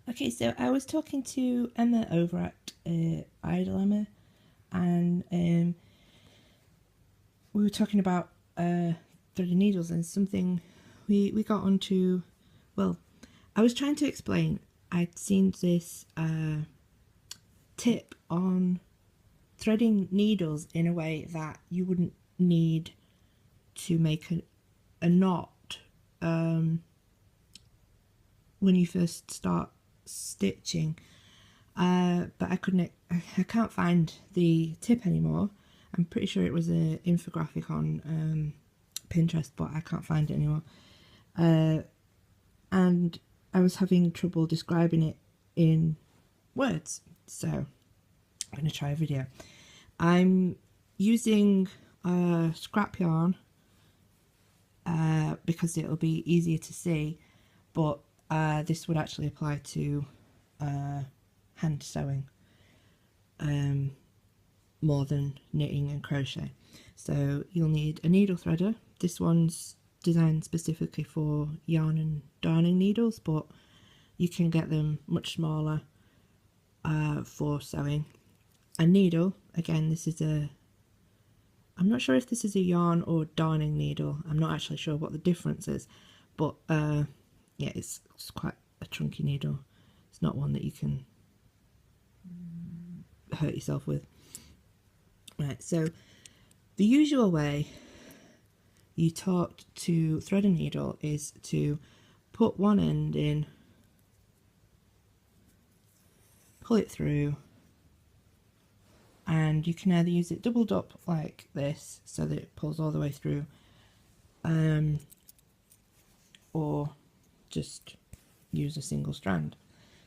Okay, so I was talking to Emma over at Idle Emma, and we were talking about threading needles, and something we got onto. Well, I was trying to explain. I'd seen this tip on threading needles in a way that you wouldn't need to make a knot when you first start stitching, but I can't find the tip anymore. I'm pretty sure it was an infographic on Pinterest, but I can't find it anymore, and I was having trouble describing it in words, so I'm going to try a video. I'm using scrap yarn because it'll be easier to see, but this would actually apply to hand sewing more than knitting and crochet. So you'll need a needle threader. This one's designed specifically for yarn and darning needles, but you can get them much smaller for sewing. A needle, again, this is I'm not sure if this is a yarn or darning needle. I'm not actually sure what the difference is, but yeah, it's quite a chunky needle. It's not one that you can hurt yourself with. Right, so the usual way you taught to thread a needle is to put one end in, pull it through, and you can either use it doubled up like this so that it pulls all the way through, or just use a single strand.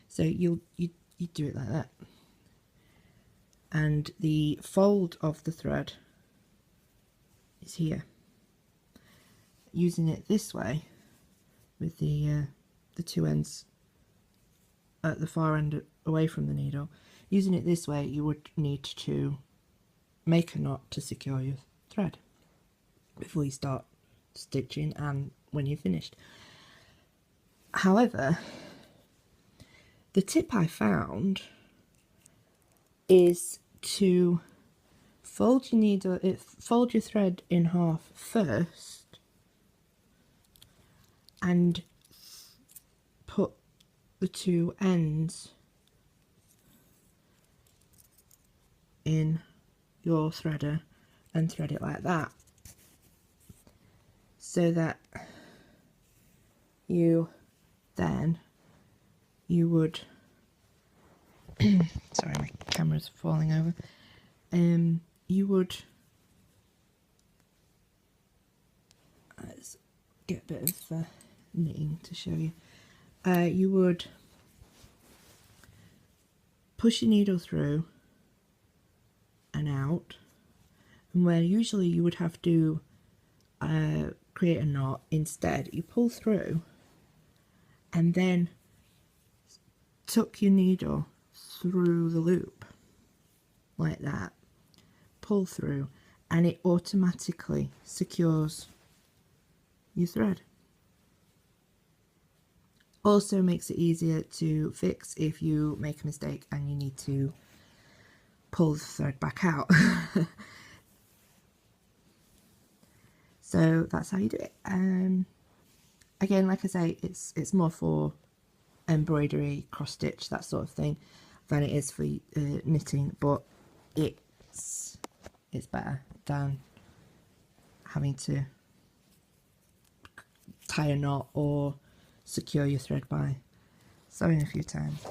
So you do it like that, and the fold of the thread is here. Using it this way with the two ends at the far end away from the needle, using it this way, you would need to make a knot to secure your thread before you start stitching and when you're finished. However, the tip I found is to fold your thread in half first and put the two ends in your threader and thread it like that, so that you would sorry, my camera's falling over. You would, let's get a bit of knitting to show you. You would push your needle through and out, and where usually you would have to create a knot, instead you pull through and then tuck your needle through the loop like that, pull through, and it automatically secures your thread. Also makes it easier to fix if you make a mistake and you need to pull the thread back out. So that's how you do it. Again, like I say, it's more for embroidery, cross stitch, that sort of thing, than it is for knitting, but it's better than having to tie a knot or secure your thread by sewing a few times.